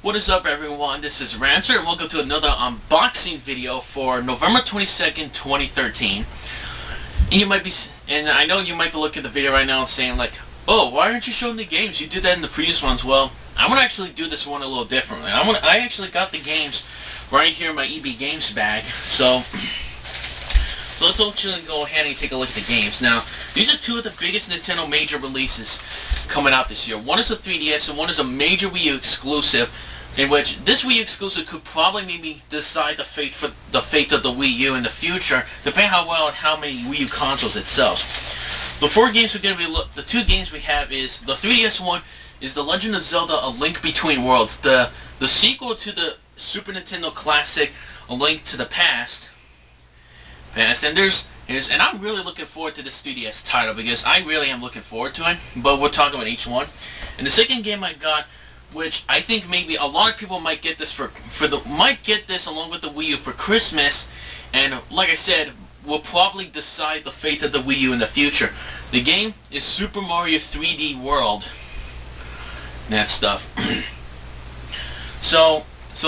What is up, everyone? This is Rancer and welcome to another unboxing video for November 22nd, 2013. And I know you might be looking at the video right now and saying like, oh, why aren't you showing the games? You did that in the previous ones. Well, I'm going to actually do this one a little differently. I actually got the games right here in my EB Games bag. So let's actually go ahead and take a look at the games. Now, these are two of the biggest Nintendo major releases coming out this year. One is a 3DS and one is a major Wii U exclusive, in which this Wii U exclusive could probably maybe decide the fate of the Wii U in the future, depending how well and how many Wii U consoles it sells. The two games we have is the 3DS one is The Legend of Zelda: A Link Between Worlds, the sequel to the Super Nintendo classic A Link to the Past. And I'm really looking forward to this 3DS title because I really am looking forward to it. But we'll talk about each one. And the second game I got, which I think maybe a lot of people might get this might get this along with the Wii U for Christmas, and like I said, will probably decide the fate of the Wii U in the future. The game is Super Mario 3D World. That stuff. So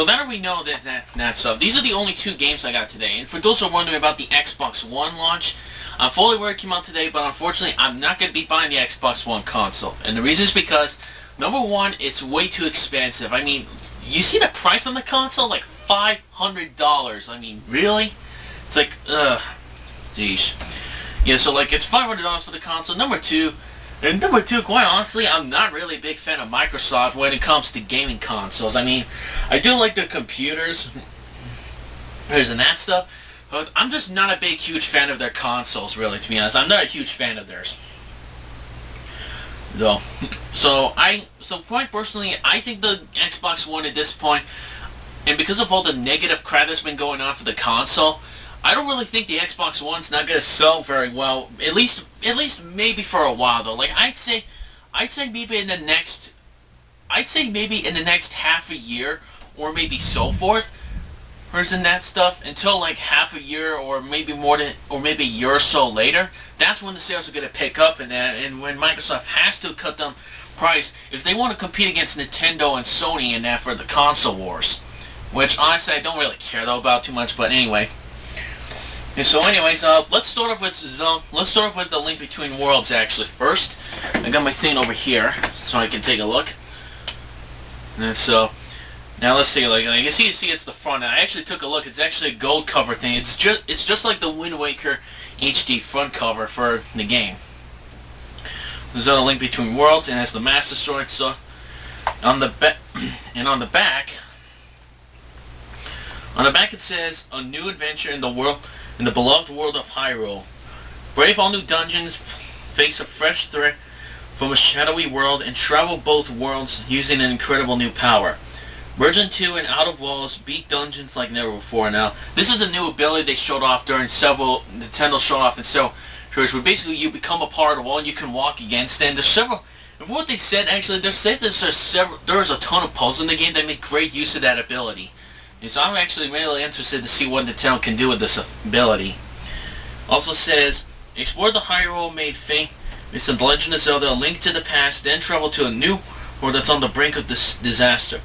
now we know that stuff. These are the only two games I got today. And for those who are wondering about the Xbox One launch, I'm fully aware it came out today, but unfortunately I'm not going to be buying the Xbox One console. And the reason is because, number one, it's way too expensive. I mean, you see the price on the console? Like $500. I mean, really? It's like, geez. Yeah, so like it's $500 for the console. Number two, quite honestly, I'm not really a big fan of Microsoft when it comes to gaming consoles. I mean, I do like the computers and that stuff, but I'm just not a huge fan of their consoles, really, to be honest. I'm not a huge fan of theirs. Though. So quite personally, I think the Xbox One at this point, and because of all the negative crap that's been going on for the console, I don't really think the Xbox One's not going to sell very well. At least maybe for a while though. Like I'd say maybe in the next half a year or maybe so forth. And that stuff until like half a year or maybe maybe a year or so later. That's when the sales are going to pick up and when Microsoft has to cut down price if they want to compete against Nintendo and Sony and that for the console wars. Which honestly I don't really care though about too much, but anyway. And so anyways, let's start off with The Link Between Worlds actually first. I got my thing over here so I can take a look. And so now let's see, like you see it's the front. I actually took a look. It's actually a gold cover thing. It's just like the Wind Waker HD front cover for the game. There's a Link Between Worlds, and it's the Master Sword. So on the back it says a new adventure in the beloved world of Hyrule. Brave all new dungeons, face a fresh threat from a shadowy world, and travel both worlds using an incredible new power. Merge into and out of walls, beat dungeons like never before. Now, this is the new ability they showed off Nintendo showed off in several shows, where basically you become a part of the wall and you can walk against it. And there's several, and what they said actually, they said there's a ton of puzzles in the game that make great use of that ability. And so I'm actually really interested to see what Nintendo can do with this ability. Also says, explore the Hyrule made famous. It's The Legend of Zelda: A Link to the Past, then travel to a new world that's on the brink of this disaster.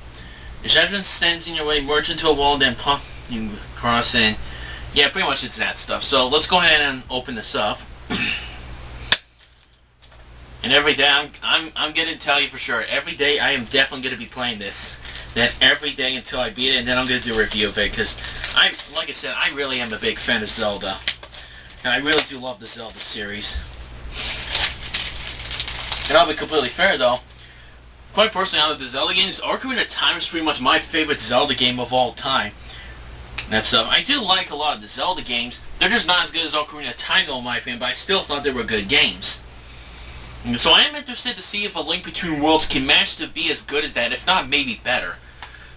If evidence stands in your way, merge into a wall, then pop you across, and yeah, pretty much it's that stuff. So let's go ahead and open this up. And every day, I'm going to tell you for sure, every day I am definitely going to be playing this. Then every day until I beat it, and then I'm going to do a review of it, because like I said, I really am a big fan of Zelda. And I really do love the Zelda series. And I'll be completely fair though, quite personally, out of the Zelda games, Ocarina of Time is pretty much my favorite Zelda game of all time. That stuff. I do like a lot of the Zelda games. They're just not as good as Ocarina of Time though, in my opinion, but I still thought they were good games. And so I am interested to see if A Link Between Worlds can match to be as good as that, if not maybe better.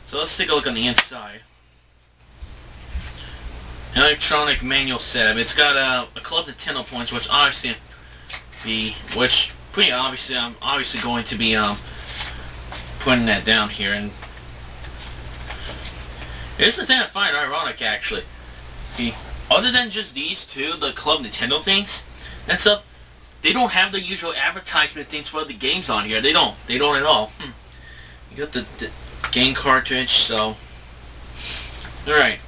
So let's take a look on the inside. Electronic manual setup. It's got a Club Nintendo points, which obviously pretty obviously I'm obviously going to be putting that down here. And here's the thing I find ironic actually. Other than just these two, the Club Nintendo things, that stuff, they don't have the usual advertisement things for the games on here. They don't at all. You got the game cartridge. So, alright.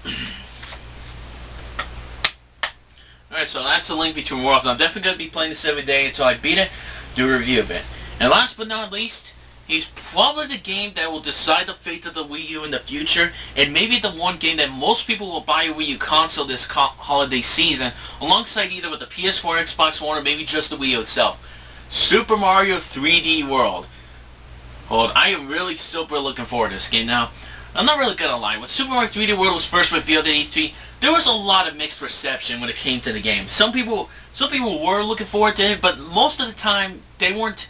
Alright, so that's the link between worlds. I'm definitely going to be playing this every day until I beat it, do a review of it. And last but not least, he's probably the game that will decide the fate of the Wii U in the future, and maybe the one game that most people will buy a Wii U console this holiday season, alongside either with the PS4, Xbox One, or maybe just the Wii U itself. Super Mario 3D World. Hold, I am really super looking forward to this game. Now, I'm not really gonna lie, when Super Mario 3D World was first revealed at E3, there was a lot of mixed reception when it came to the game. Some people were looking forward to it, but most of the time, they weren't.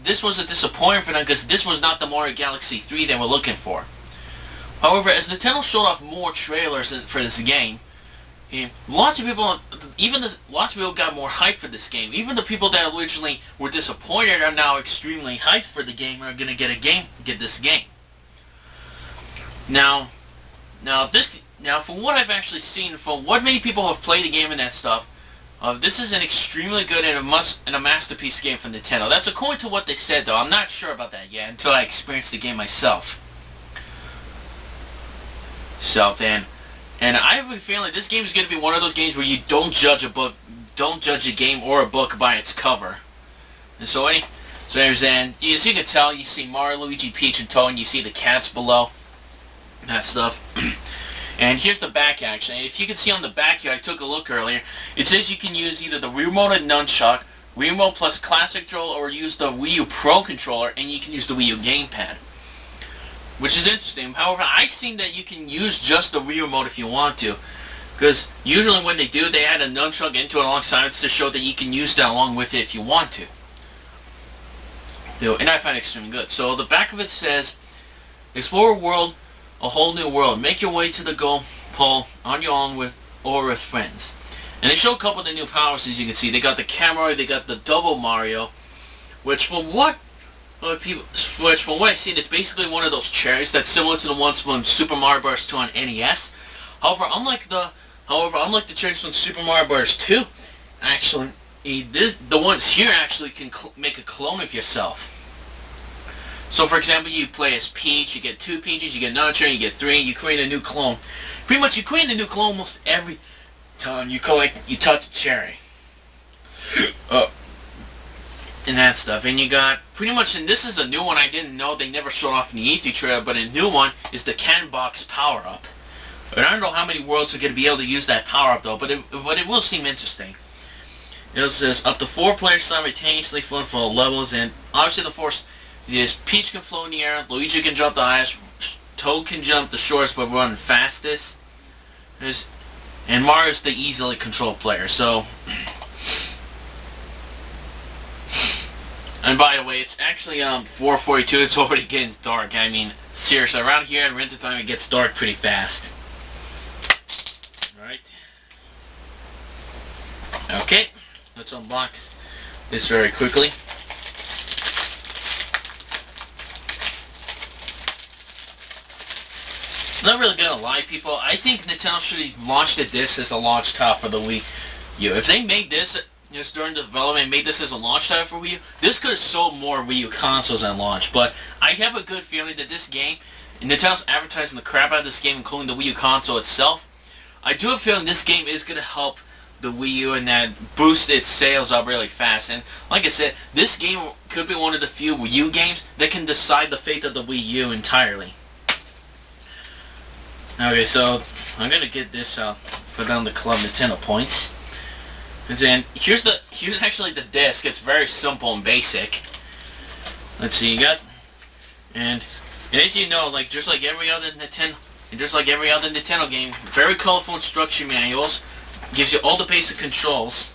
This was a disappointment for them because this was not the Mario Galaxy 3 they were looking for. However, as Nintendo showed off more trailers for this game, lots of people got more hyped for this game. Even the people that originally were disappointed are now extremely hyped for the game and are going to get this game. Now from what I've actually seen, from what many people have played the game and that stuff, this is an extremely good and a masterpiece game for Nintendo. That's according to what they said, though. I'm not sure about that yet until I experience the game myself. So then, and I have a feeling this game is going to be one of those games where you don't judge a game or a book by its cover. And so anyways, then as you can tell, you see Mario, Luigi, Peach, and Toad, and you see the cats below, that stuff. And here's the back action. If you can see on the back here, I took a look earlier. It says you can use either the Wii Remote and Nunchuck, Wii Remote plus Classic Controller, or use the Wii U Pro Controller, and you can use the Wii U Gamepad. Which is interesting. However, I've seen that you can use just the Wii Remote if you want to. Because usually when they do, they add a Nunchuck into it alongside it to show that you can use that along with it if you want to. And I find it extremely good. So the back of it says, explore a world, a whole new world. Make your way to the goal pole on your own or with friends. And they show a couple of the new powers, as you can see. They got the camera, they got the double Mario, which from what I've seen, it's basically one of those chairs that's similar to the ones from Super Mario Bros. 2 on NES. However, unlike the chairs from Super Mario Bros. 2, actually, the ones here actually can make a clone of yourself. So, for example, you play as Peach, you get 2 Peaches, you get another chair, you get 3, you create a new clone. Pretty much, you create a new clone almost every time you touch a cherry. And that stuff. And you got, pretty much, and this is the new one I didn't know, they never showed off in the E3 trailer, but a new one is the Can Box power-up. And I don't know how many worlds are going to be able to use that power-up, though, but it will seem interesting. It says, up to 4 players simultaneously float for levels, and obviously the force is Peach can float in the air, Luigi can jump the highest, Toad can jump the shortest but run fastest, and Mario's the easily controlled player, so... And by the way, it's actually 4:42. It's already getting dark. I mean, seriously, around here in winter time, it gets dark pretty fast. Alright. Okay, let's unbox this very quickly. I'm not really gonna lie, people. I think Nintendo should have launched this as a launch title for the Wii U. If they made this just during the development and made this as a launch title for Wii U, this could have sold more Wii U consoles at launch. But I have a good feeling that this game, Nintendo's advertising the crap out of this game, including the Wii U console itself. I do have a feeling this game is going to help the Wii U and that boost its sales up really fast. And like I said, this game could be one of the few Wii U games that can decide the fate of the Wii U entirely. Okay, so I'm going to get this put on the Club Nintendo points. And then here's actually the disc. It's very simple and basic. Let's see, you got, and as you know, just like every other Nintendo game, very colorful instruction manuals, gives you all the basic controls.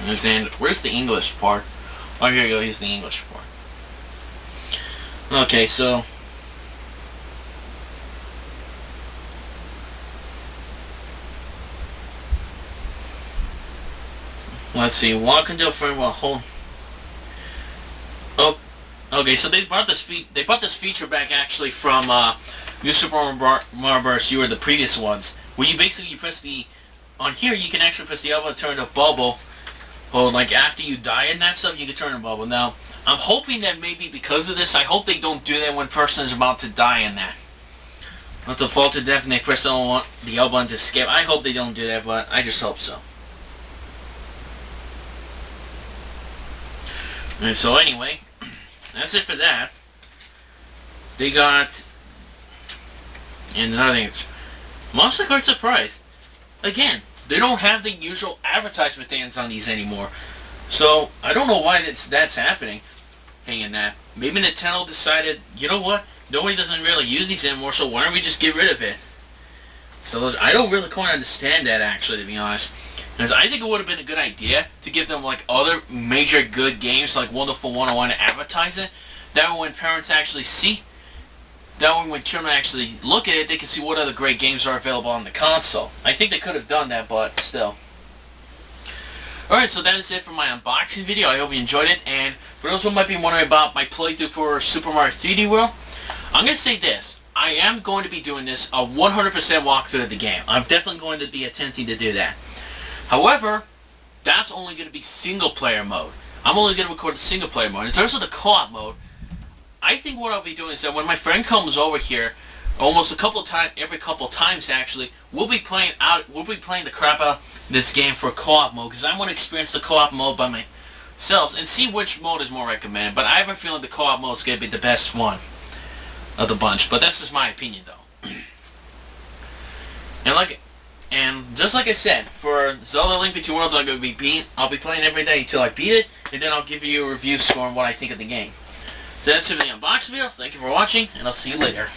And then where's the English part? Oh, here you go. Here's the English part. Okay, so. Let's see. Welcome to a frame while hold. Oh, okay. So they brought this feature back actually from New Super Mario Bros. U or the previous ones, where you press the on here. You can actually press the elbow to turn the bubble. Or like after you die and that stuff, you can turn the bubble. Now, I'm hoping that maybe because of this, I hope they don't do that when a person is about to die in that. Not to fall to death and they press the L button to skip. I hope they don't do that, but I just hope so. And so anyway, that's it for that. They got... And another thing, I'm also quite surprised. Again, they don't have the usual advertisement things on these anymore. So, I don't know why that's happening. Hanging that. Maybe Nintendo decided, you know what? Nobody doesn't really use these anymore, so why don't we just get rid of it? So I don't really quite understand that, actually, to be honest. Because I think it would have been a good idea to give them like other major good games like Wonderful 101 to advertise it. That way when parents actually see, that way when children actually look at it, they can see what other great games are available on the console. I think they could have done that, but still. Alright, so that is it for my unboxing video. I hope you enjoyed it. And for those who might be wondering about my playthrough for Super Mario 3D World, I'm going to say this. I am going to be doing this a 100% walkthrough of the game. I'm definitely going to be attempting to do that. However, that's only going to be single player mode. I'm only going to record the single player mode. In terms of the co-op mode, I think what I'll be doing is that when my friend comes over here, almost every couple times actually, we'll be playing the crap out of this game for co-op mode, because I want to experience the co-op mode by myself and see which mode is more recommended. But I have a feeling the co-op mode is going to be the best one of the bunch. But that's just my opinion, though. And just like I said, for Zelda Link Between Worlds, I'll be playing every day until I beat it, and then I'll give you a review score on what I think of the game. So that's it for the unboxing video. Thank you for watching, and I'll see you later.